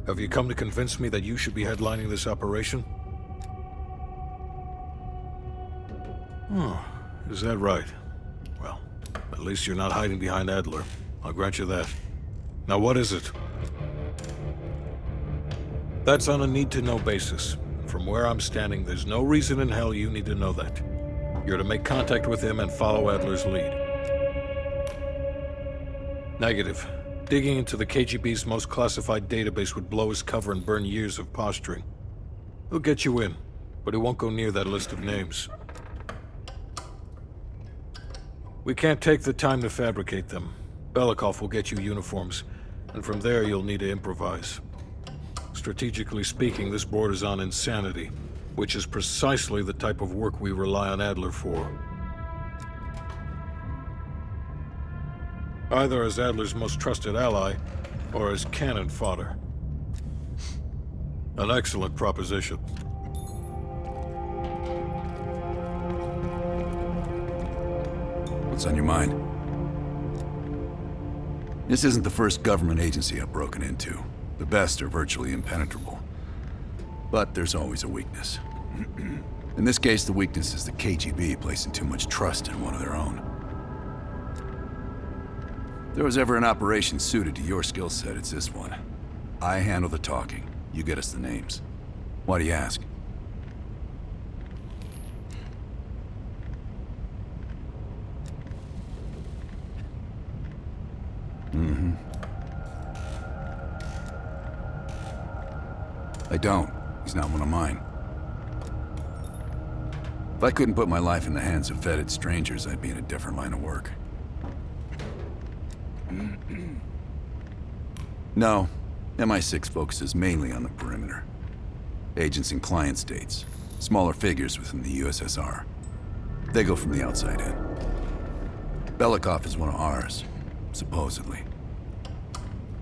Have you come to convince me that you should be headlining this operation? Oh, is that right? Well, at least you're not hiding behind Adler. I'll grant you that. Now what is it? That's on a need-to-know basis. From where I'm standing, there's no reason in hell you need to know that. You're to make contact with him and follow Adler's lead. Negative. Digging into the KGB's most classified database would blow his cover and burn years of posturing. He'll get you in, but he won't go near that list of names. We can't take the time to fabricate them. Belikov will get you uniforms, and from there you'll need to improvise. Strategically speaking, this borders on insanity, which is precisely the type of work we rely on Adler for. Either as Adler's most trusted ally, or as cannon fodder. An excellent proposition. What's on your mind? This isn't the first government agency I've broken into. The best are virtually impenetrable. But there's always a weakness. In this case, the weakness is the KGB placing too much trust in one of their own. If there was ever an operation suited to your skill set, it's this one. I handle the talking. You get us the names. Why do you ask? I don't. He's not one of mine. If I couldn't put my life in the hands of vetted strangers, I'd be in a different line of work. No, MI6 focuses mainly on the perimeter. Agents in client states, smaller figures within the USSR. They go from the outside in. Belikov is one of ours, supposedly.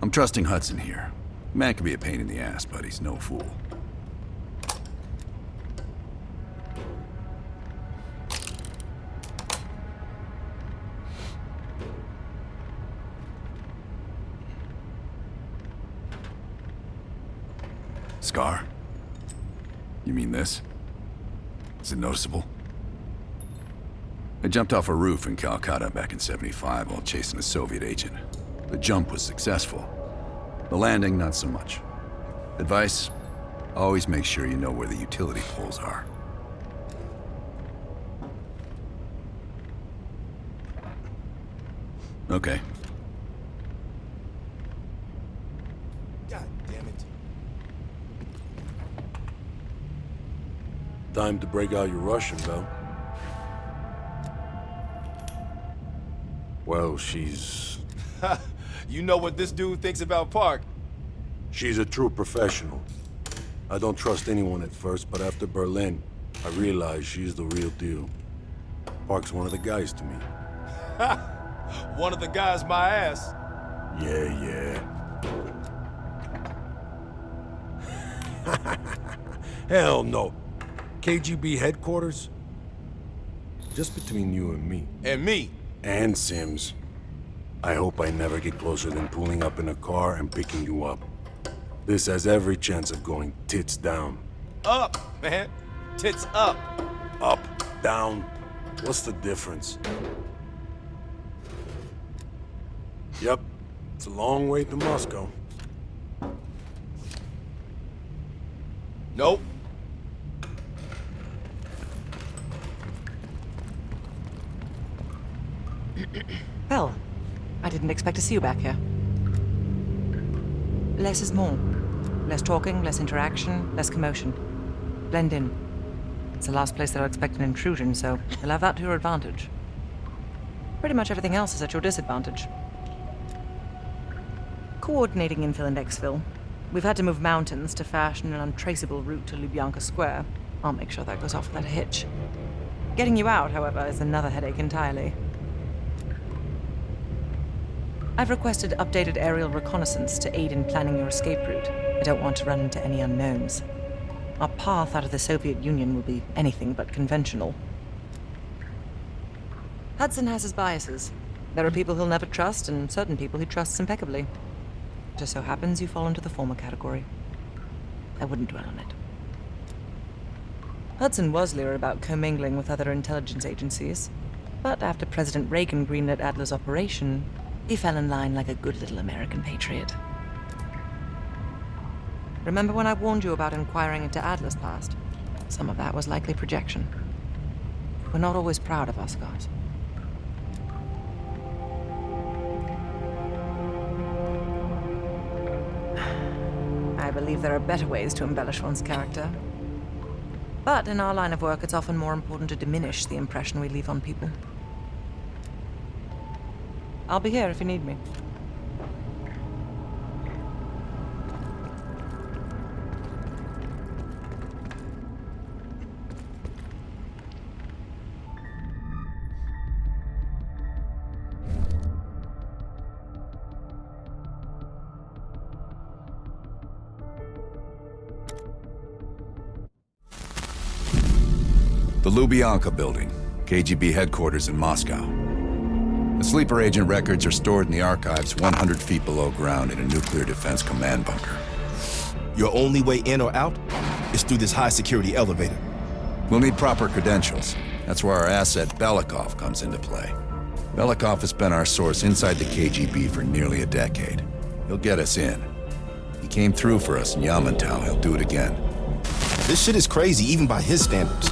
I'm trusting Hudson here. Man can be a pain in the ass, but he's no fool. Scar? You mean this? Is it noticeable? I jumped off a roof in Calcutta back in '75 while chasing a Soviet agent. The jump was successful. The landing, not so much. Advice? Always make sure you know where the utility poles are. Okay. God damn it. Time to break out your Russian, Bell. Well, she's... You know what this dude thinks about Park? she's a true professional. I don't trust anyone at first, but after Berlin, I realized she's the real deal. Park's one of the guys to me. One of the guys my ass. Yeah. Hell no. KGB headquarters? Just between you and me. And me. And Sims. I hope I never get closer than pulling up in a car and picking you up. This has every chance of going tits down. Up, man. Tits up. Up, down. What's the difference? Yep. It's a long way to Moscow. Nope. Well, I didn't expect to see you back here. Less is more. Less talking, less interaction, less commotion. Blend in. It's the last place that I'll expect an intrusion, so you'll have that to your advantage. Pretty much everything else is at your disadvantage. Coordinating infill and exfil. We've had to move mountains to fashion an untraceable route to Lubyanka Square. I'll make sure that goes off without a hitch. Getting you out, however, is another headache entirely. I've requested updated aerial reconnaissance to aid in planning your escape route. I don't want to run into any unknowns. Our path out of the Soviet Union will be anything but conventional. Hudson has his biases. There are people he'll never trust, and certain people he trusts impeccably. Just so happens you fall into the former category. I wouldn't dwell on it. Hudson was leery about commingling with other intelligence agencies, but after President Reagan greenlit Adler's operation, he fell in line like a good little American patriot. Remember when I warned you about inquiring into Adler's past? Some of that was likely projection. We're not always proud of our scars. I believe there are better ways to embellish one's character. But in our line of work, it's often more important to diminish the impression we leave on people. I'll be here if you need me. The Lubyanka building, KGB headquarters in Moscow. The sleeper agent records are stored in the archives 100 feet below ground in a nuclear defense command bunker. Your only way in or out is through this high-security elevator. We'll need proper credentials. That's where our asset Belikov comes into play. Belikov has been our source inside the KGB for nearly a decade. He'll get us in. He came through for us in Yamantau. He'll do it again. This shit is crazy, even by his standards.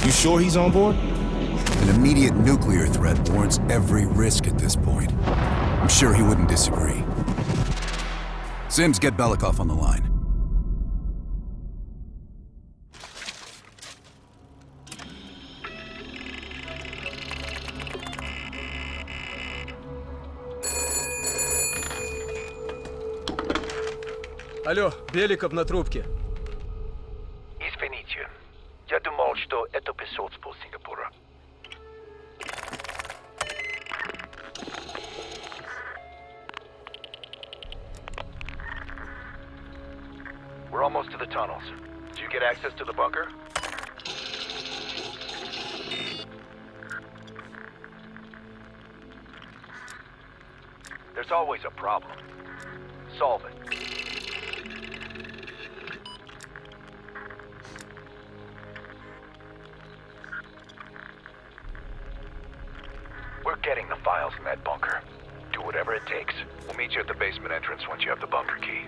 You sure he's on board? An immediate nuclear threat warrants every risk at this point. I'm sure he wouldn't disagree. Sims, get Belikov on the line. Алло, Беликов на трубке. Извините, я думал, что это посольство Сингапура. We're almost to the tunnels. Did you get access to the bunker? There's always a problem. Solve it. We're getting the files in that bunker. Do whatever it takes. We'll meet you at the basement entrance once you have the bunker key.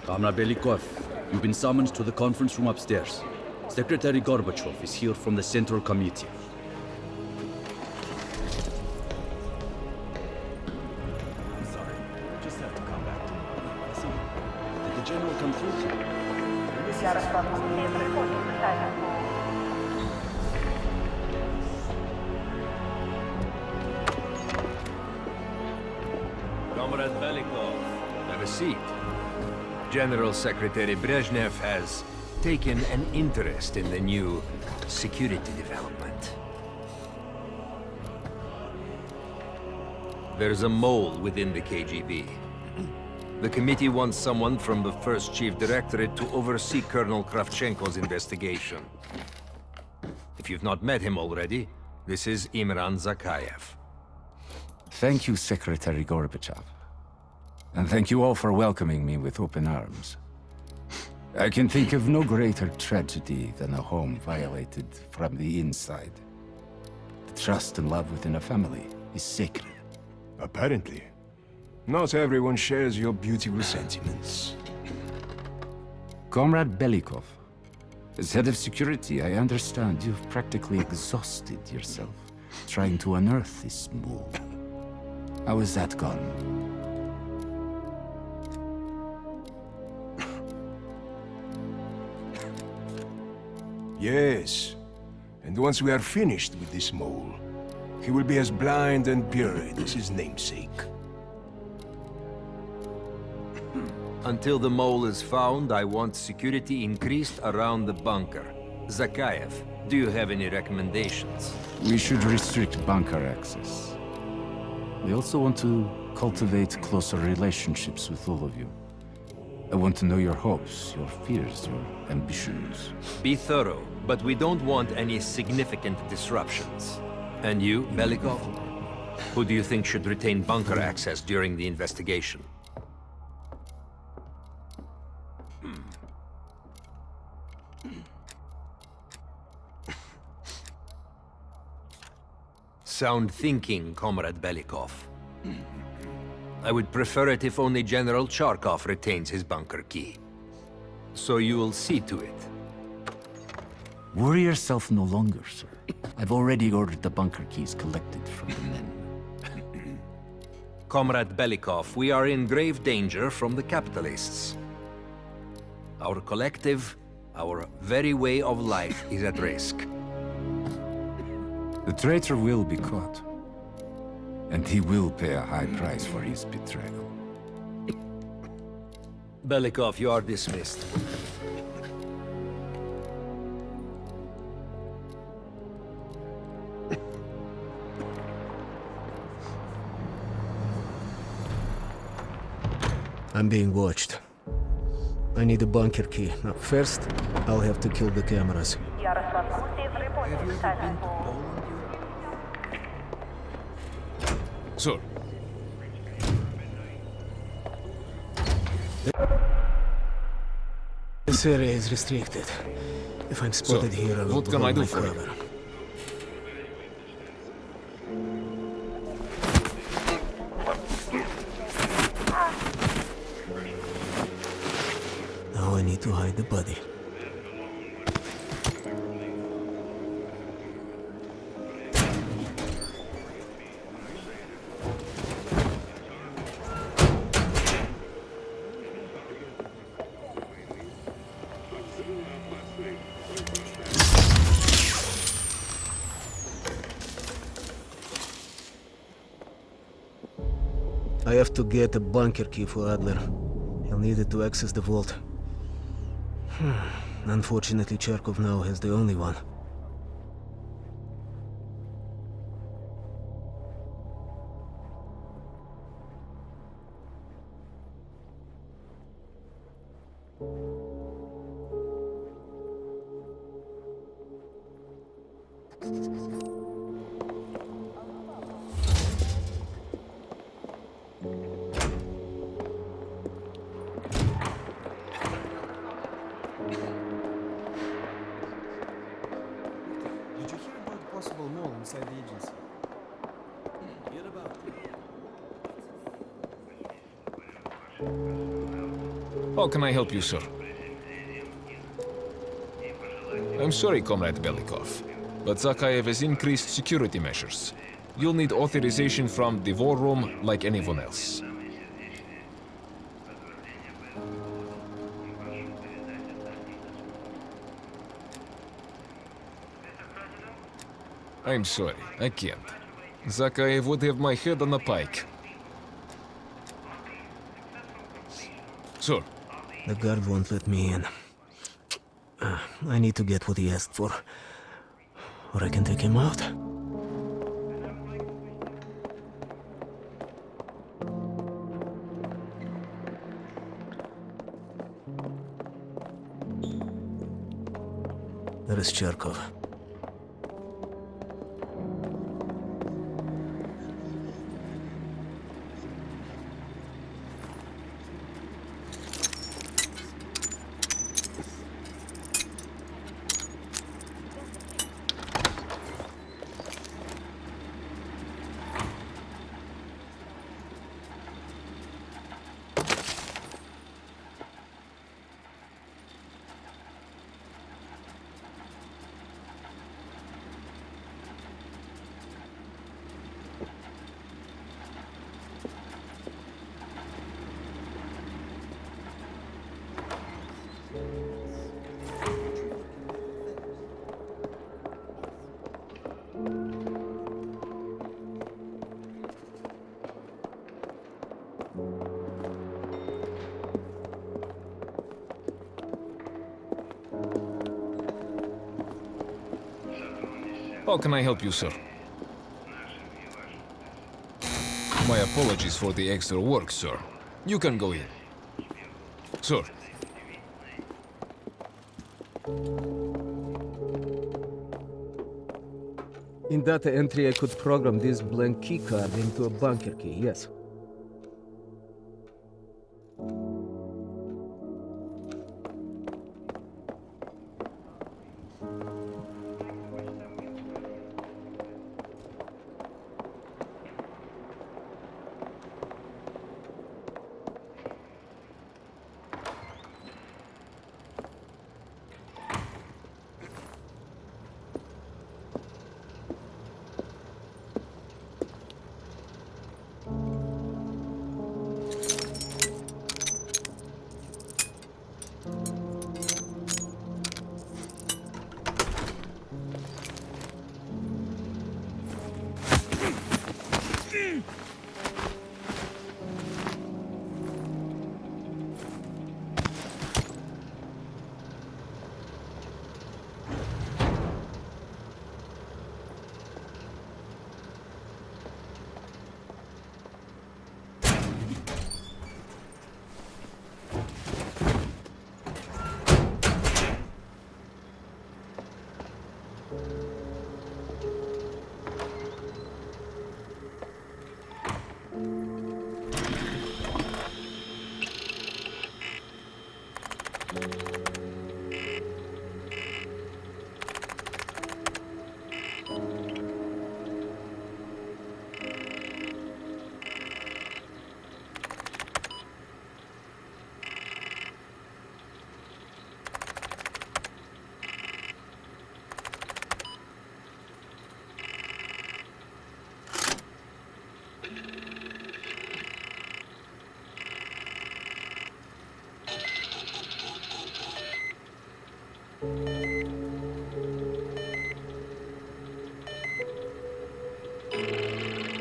Comrade Belikov, you've been summoned to the conference room upstairs. Secretary Gorbachev is here from the Central Committee. I'm sorry, I just have to come back to you. See, did the general come through to you? Comrade Belikov, have a seat. General Secretary Brezhnev has taken an interest in the new security development. There's a mole within the KGB. The committee wants someone from the first Chief Directorate to oversee Colonel Kravchenko's investigation. If you've not met him already, this is Imran Zakayev. Thank you, Secretary Gorbachev. And thank you all for welcoming me with open arms. I can think of no greater tragedy than a home violated from the inside. The trust and love within a family is sacred. Apparently. Not everyone shares your beautiful sentiments. Comrade Belikov, as head of security, I understand you've practically exhausted yourself trying to unearth this mole. How has that gone? Yes. And once we are finished with this mole, he will be as blind and buried as his namesake. Until the mole is found, I want security increased around the bunker. Zakayev, do you have any recommendations? We should restrict bunker access. We also want to cultivate closer relationships with all of you. I want to know your hopes, your fears, your ambitions. Be thorough, but we don't want any significant disruptions. And you, Belikov? Who do you think should retain bunker access during the investigation? Sound thinking, Comrade Belikov. I would prefer it if only General Charkov retains his bunker key. So you will see to it. Worry yourself no longer, sir. I've already ordered the bunker keys collected from the men. Comrade Belikov, we are in grave danger from the capitalists. Our collective, our very way of life is at risk. The traitor will be caught. And he will pay a high price for his betrayal. Belikov, you are dismissed. I'm being watched. I need a bunker key. Now, first, I'll have to kill the cameras. Sir. This area is restricted. If I'm spotted here, I will what can I hold do my for you? cover. Now I need to hide the body. I have to get a bunker key for Adler. He'll need it to access the vault. Unfortunately, Charkov now has the only one. Did you hear about the possible mole inside the agency? Hear about it. How can I help you, sir? I'm sorry, Comrade Belikov, but Zakhaev has increased security measures. You'll need authorization from the war room like anyone else. I'm sorry, I can't. Zakhaev would have my head on a pike. Sir. The guard won't let me in. I need to get what he asked for. Or I can take him out. There is Charkov. How can I help you, sir? My apologies for the extra work, sir. You can go in. Sure. In data entry, I could program this blank keycard into a bunker key, yes.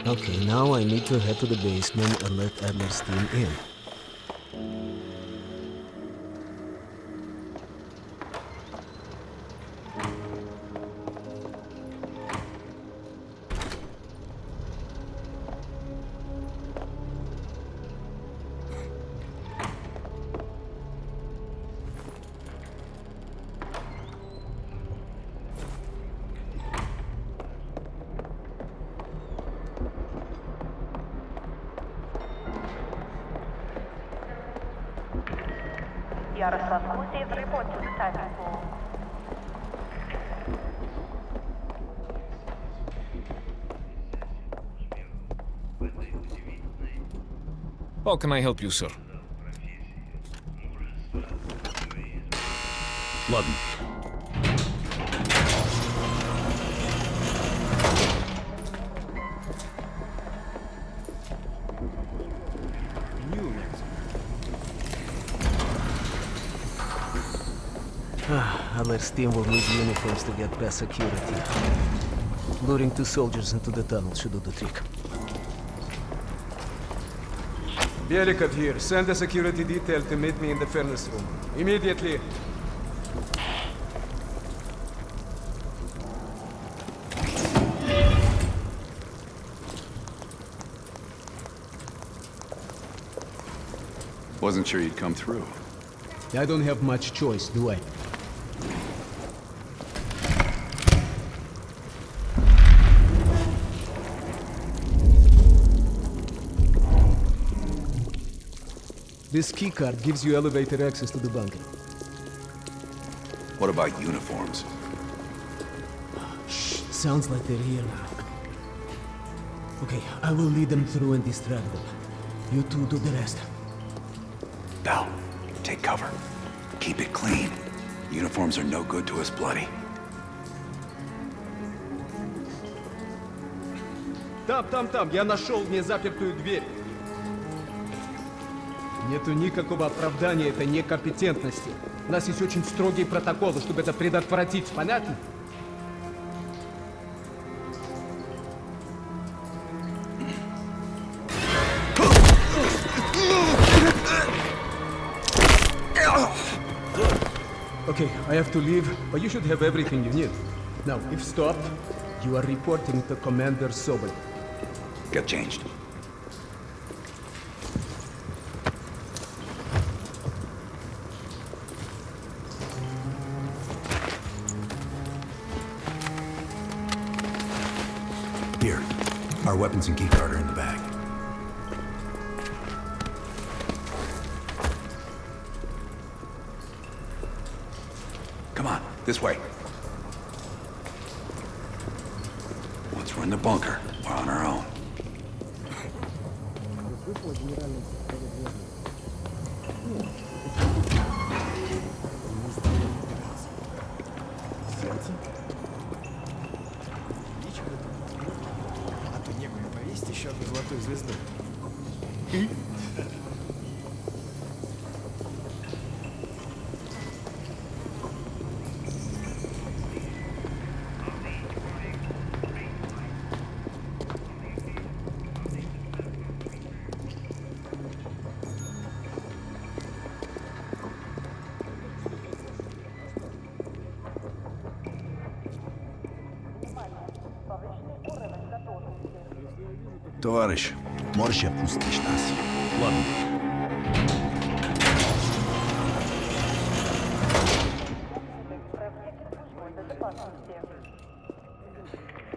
Okay, now I need to head to the basement and let Adler's team in. Yaroslav Kutev, report to the timing pool. How can I help you, sir? London. Adler's team will need uniforms to get past security. Luring 2 soldiers into the tunnel should do the trick. Belikov here. Send a security detail to meet me in the furnace room. Immediately. Wasn't sure you'd come through. I don't have much choice, do I? This keycard gives you elevator access to the bunker. What about uniforms? Shh, sounds like they're here now. Okay, I will lead them through and distract them. You two do the rest. Bell, take cover. Keep it clean. Uniforms are no good to us bloody. Там, я нашел незапертую дверь. Нету никакого оправдания этой некомпетентности. У нас есть очень строгие протоколы, чтобы это предотвратить. Понятно? Okay, I have to leave, but you should have everything you need. Now, if stopped, you are reporting to Commander Sobol. Get changed. Our weapons and keycard are in the bag. Come on, this way. Once we're in the bunker, we're on our own. Еще одну золотую звезду. Товарищ, можешь опустить нас? Ладно.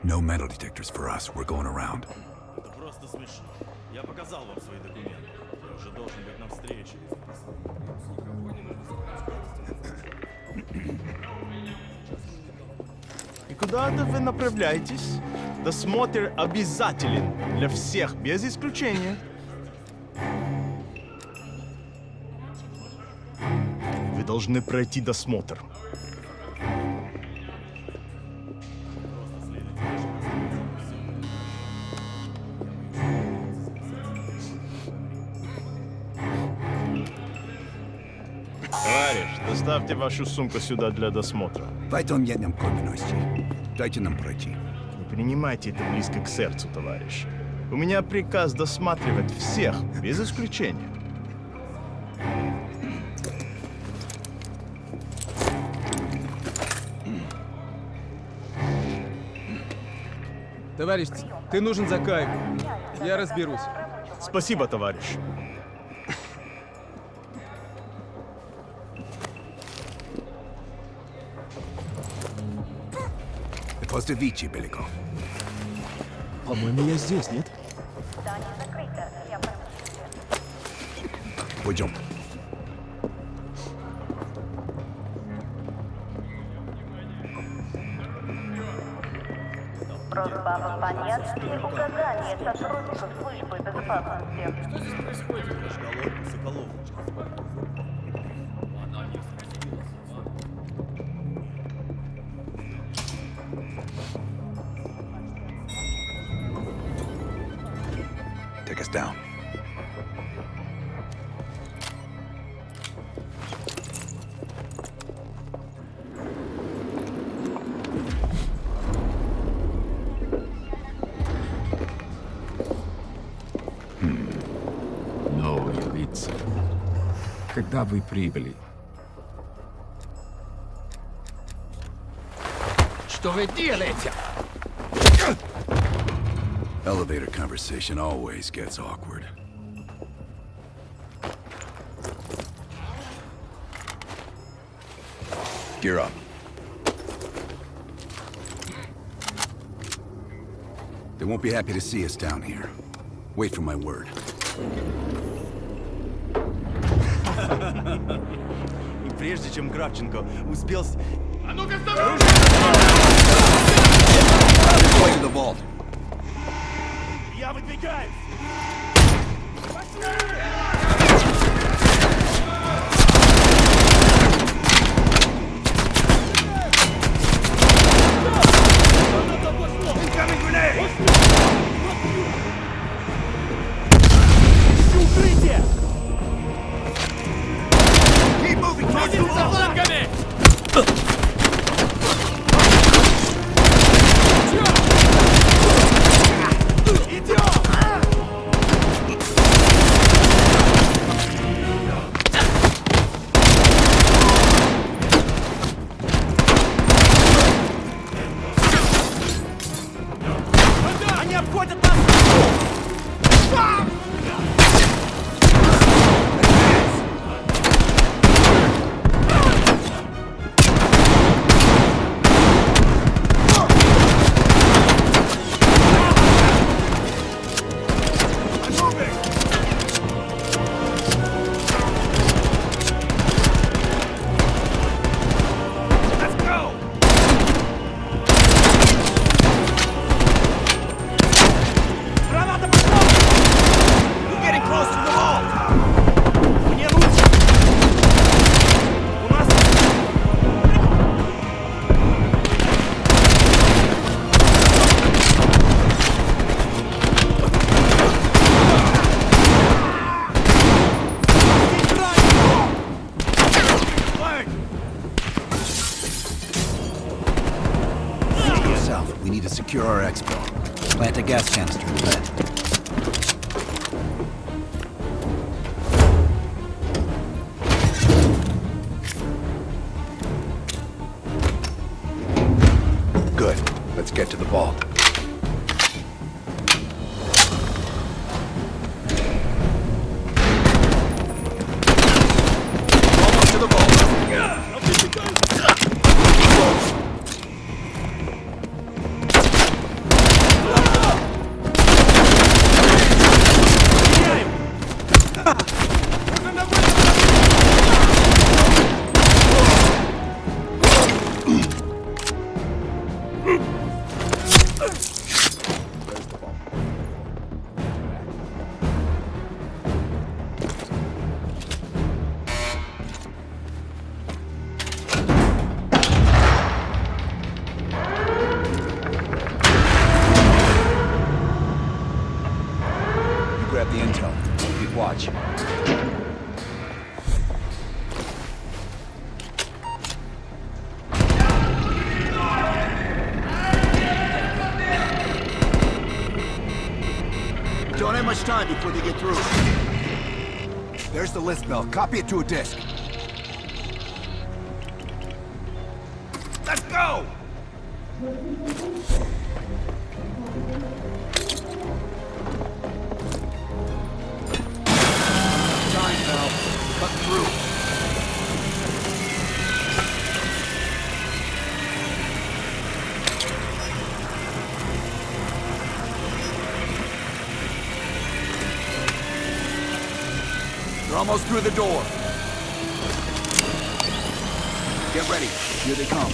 No metal detectors for us. We're going around. Это просто смешно. Я показал вам свои документы. Я уже должен быть на встрече. И куда это вы направляетесь? Досмотр обязателен для всех, без исключения. Вы должны пройти досмотр. Товарищ, доставьте вашу сумку сюда для досмотра. Поэтому нет необходимости. Дайте нам пройти. Не принимайте это близко к сердцу, товарищ. У меня приказ досматривать всех, без исключения. Товарищ, ты нужен за кайф. Я разберусь. Спасибо, товарищ. Поздравите, Беликов. По-моему, я здесь, нет? Пойдем. Просьба выполнять все указания сотрудников службы безопасности. Что здесь происходит? Соколов. Take us down. Новые лица. Когда вы прибыли? Что вы делаете? Elevator conversation always gets awkward. Gear up. They won't be happy to see us down here. Wait for my word. И прежде чем Кравченко успел... А ну-ка, осторожно! Deploy to the vault. Я выдвигаюсь! Incoming grenade! Укрытие! Keep moving! Крутим за флангами! Идем! Belikov. We need to secure our expo. Plant a gas canister in the vent. Good. Let's get to the vault. Almost to the vault. Grab the intel. Keep watch. Don't have much time before they get through. There's the list, Bell. Copy it to a disk. Let's go! Cut through. They're almost through the door. Get ready. Here they come.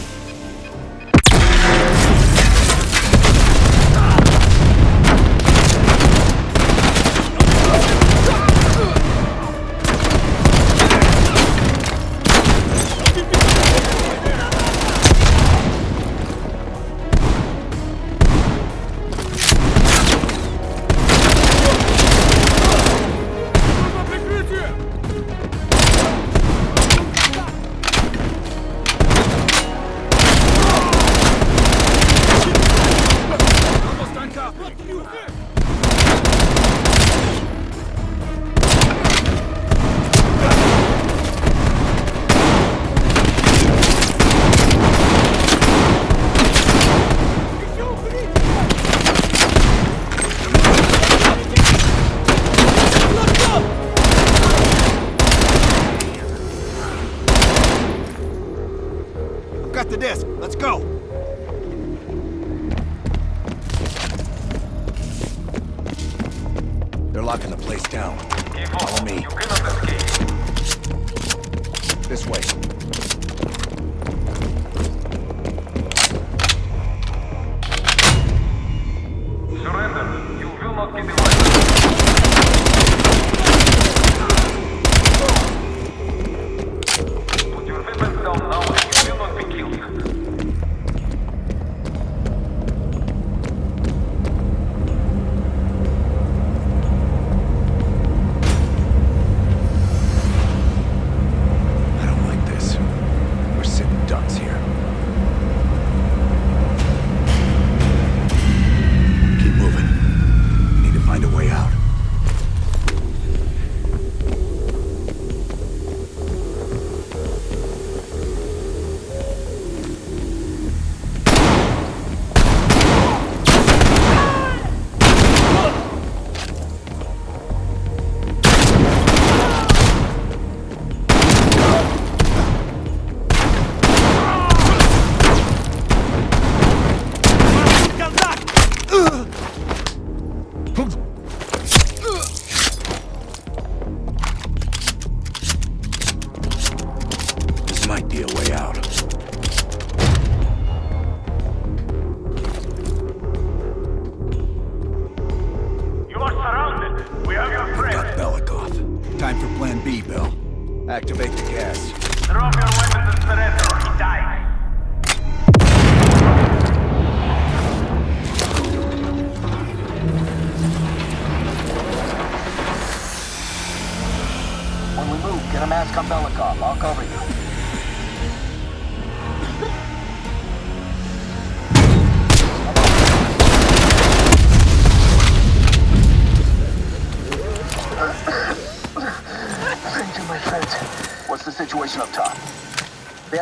Got the disc. Let's go. They're locking the place down. Follow me. This way. Surrender. You will not be divided. Put your weapons down now and you will not be killed. I don't like this. We're sitting ducks here. Keep moving. We need to find a way out. This might be a way out. You are surrounded. We have your friend. Got Belikov. Time for Plan B, Bill. Activate the gas. Drop your weapons and surrender or he dies. When we move, get a mask on Belikov. I'll cover you.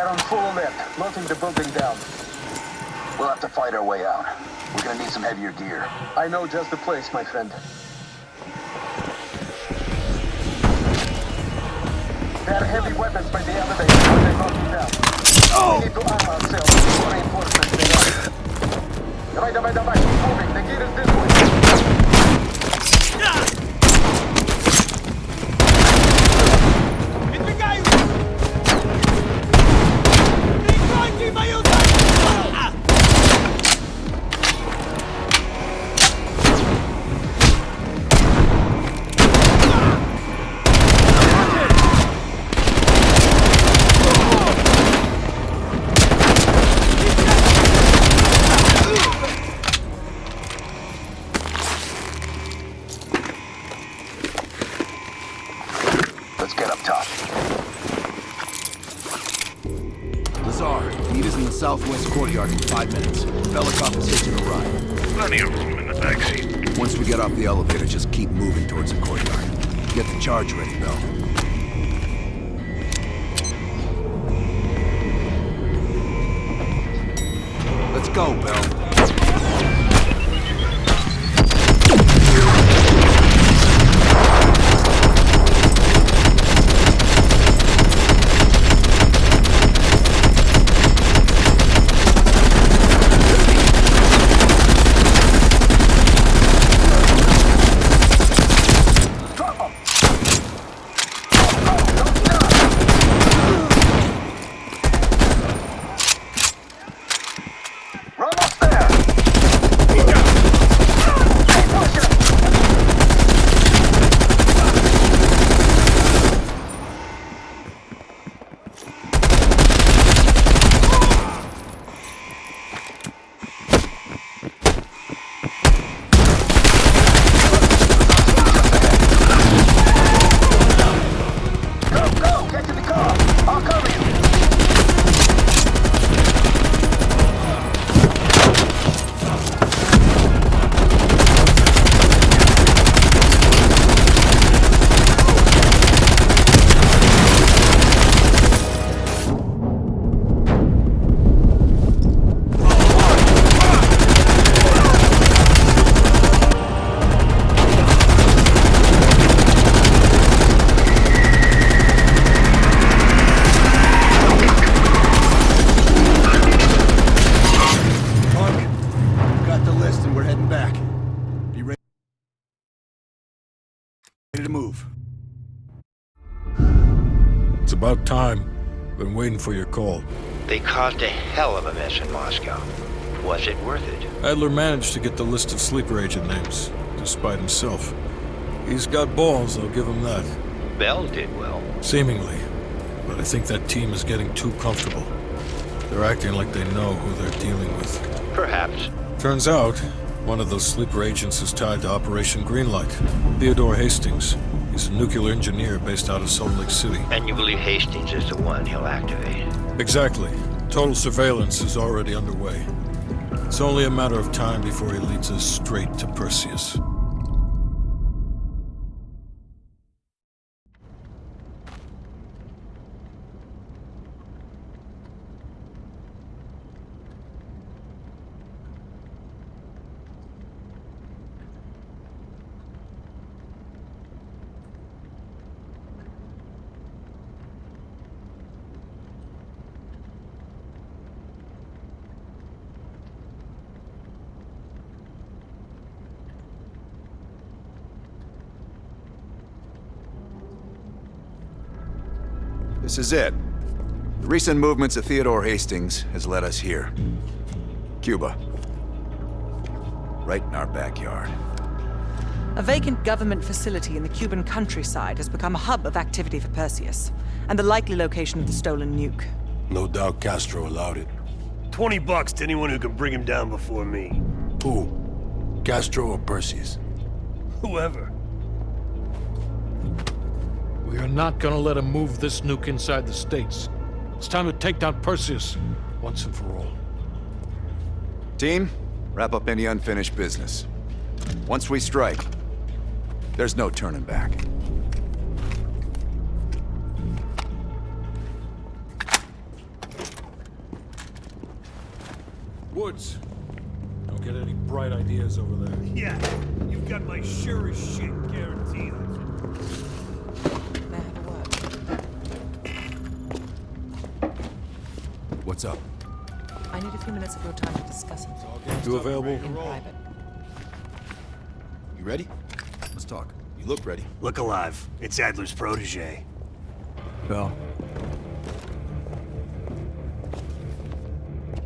on full alert, locking the building down. We'll have to fight our way out. We're gonna need some heavier gear. I know just the place, my friend. There are heavy weapons by the elevator when they're knocking down. We need to arm ourselves before reinforcements get up. Давай, keep moving. The gate is this way. Let's get up top. Lazar, meet us in the southwest courtyard in 5 minutes. Belikov is hitching a ride. Plenty of room in the backseat. Once we get off the elevator, just keep moving towards the courtyard. Get the charge ready, Bell. Let's go, Bell. It's about time. Been waiting for your call. They caused a hell of a mess in Moscow. Was it worth it? Adler managed to get the list of sleeper agent names, despite himself. He's got balls, I'll give him that. Bell did well. Seemingly. But I think that team is getting too comfortable. They're acting like they know who they're dealing with. Perhaps. Turns out, one of those sleeper agents is tied to Operation Greenlight. Theodore Hastings. He's a nuclear engineer based out of Salt Lake City. And you believe Hastings is the one he'll activate? Exactly. Total surveillance is already underway. It's only a matter of time before he leads us straight to Perseus. This is it. The recent movements of Theodore Hastings has led us here. Cuba. Right in our backyard. A vacant government facility in the Cuban countryside has become a hub of activity for Perseus, and the likely location of the stolen nuke. No doubt Castro allowed it. $20 to anyone who can bring him down before me. Who? Castro or Perseus? Whoever. We are not gonna let him move this nuke inside the States. It's time to take down Perseus, once and for all. Team, wrap up any unfinished business. Once we strike, there's no turning back. Woods. Don't get any bright ideas over there. Yeah, you've got my sure as shit guarantee. May I have a word? What's up? I need a few minutes of your time to discuss it. You available? In private. You ready? Let's talk. You look ready. Look alive. It's Adler's protege. Bell.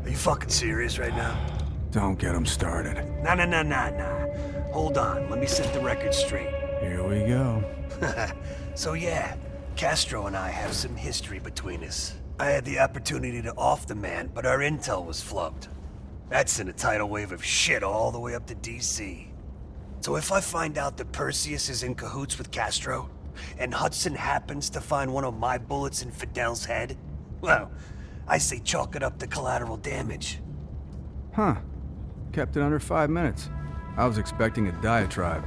Are you fucking serious right now? Don't get him started. Nah. Hold on, let me set the record straight. Here we go. So yeah, Castro and I have some history between us. I had the opportunity to off the man, but our intel was flubbed. That sent a tidal wave of shit all the way up to DC. So if I find out that Perseus is in cahoots with Castro, and Hudson happens to find one of my bullets in Fidel's head, well, I say chalk it up to collateral damage. Huh. Kept it under 5 minutes. I was expecting a diatribe.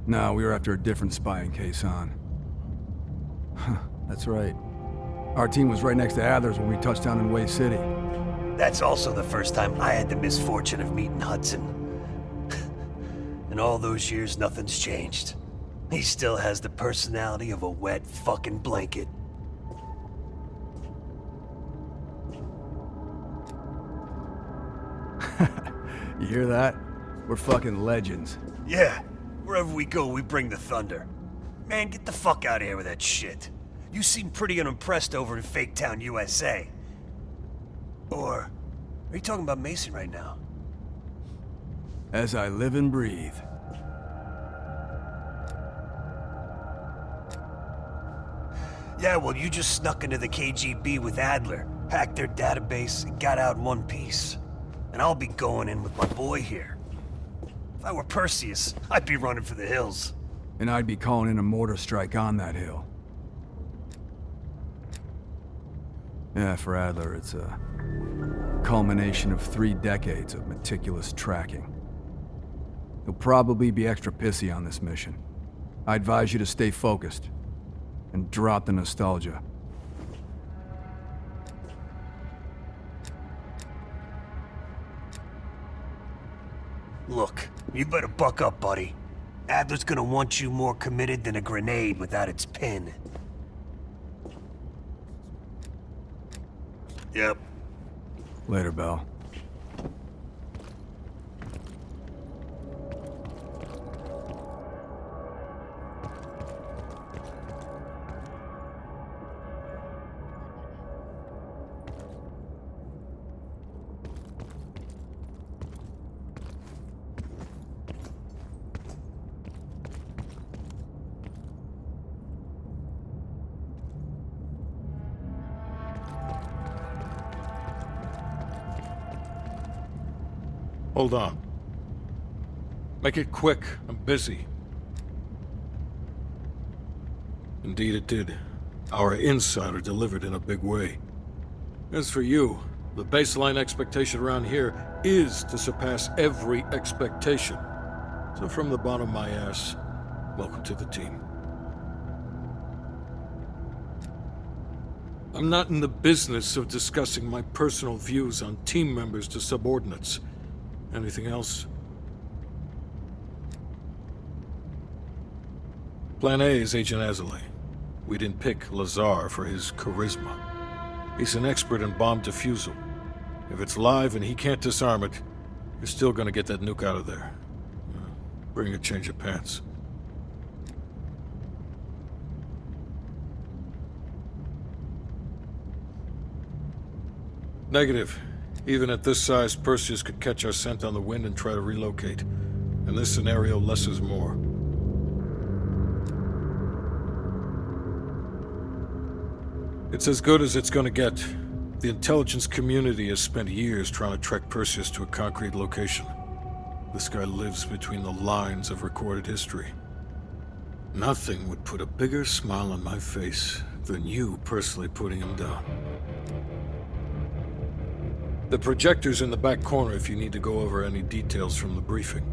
No, we were after a different spying case on. Huh, that's right. Our team was right next to Adler's when we touched down in Way City. That's also the first time I had the misfortune of meeting Hudson. In all those years, nothing's changed. He still has the personality of a wet fucking blanket. You hear that? We're fucking legends. Yeah, wherever we go, we bring the thunder. Man, get the fuck out of here with that shit. You seem pretty unimpressed over in Fake Town, USA. Or, are you talking about Mason right now? As I live and breathe. Yeah, well, you just snuck into the KGB with Adler, hacked their database, and got out in one piece. And I'll be going in with my boy here. If I were Perseus, I'd be running for the hills. And I'd be calling in a mortar strike on that hill. Yeah, for Adler, it's a culmination of 3 decades of meticulous tracking. He'll probably be extra pissy on this mission. I advise you to stay focused and drop the nostalgia. Look, you better buck up, buddy. Adler's gonna want you more committed than a grenade without its pin. Yep. Later, Bell. Hold on. Make it quick. I'm busy. Indeed it did. Our insider delivered in a big way. As for you, the baseline expectation around here is to surpass every expectation. So from the bottom of my ass, welcome to the team. I'm not in the business of discussing my personal views on team members to subordinates. Anything else? Plan A is Agent Azalea. We didn't pick Lazar for his charisma. He's an expert in bomb defusal. If it's live and he can't disarm it, you're still gonna get that nuke out of there. Bring a change of pants. Negative. Even at this size, Perseus could catch our scent on the wind and try to relocate. In this scenario, less is more. It's as good as it's gonna get. The intelligence community has spent years trying to track Perseus to a concrete location. This guy lives between the lines of recorded history. Nothing would put a bigger smile on my face than you personally putting him down. The projector's in the back corner if you need to go over any details from the briefing.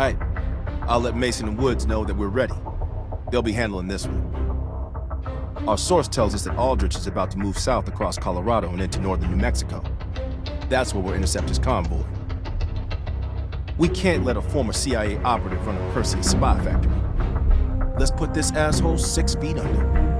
right. I'll let Mason and Woods know that we're ready. They'll be handling this one. Our source tells us that Aldrich is about to move south across Colorado and into northern New Mexico. That's where we'll intercept his convoy. We can't let a former CIA operative run a Perseus spy factory. Let's put this asshole 6 feet under.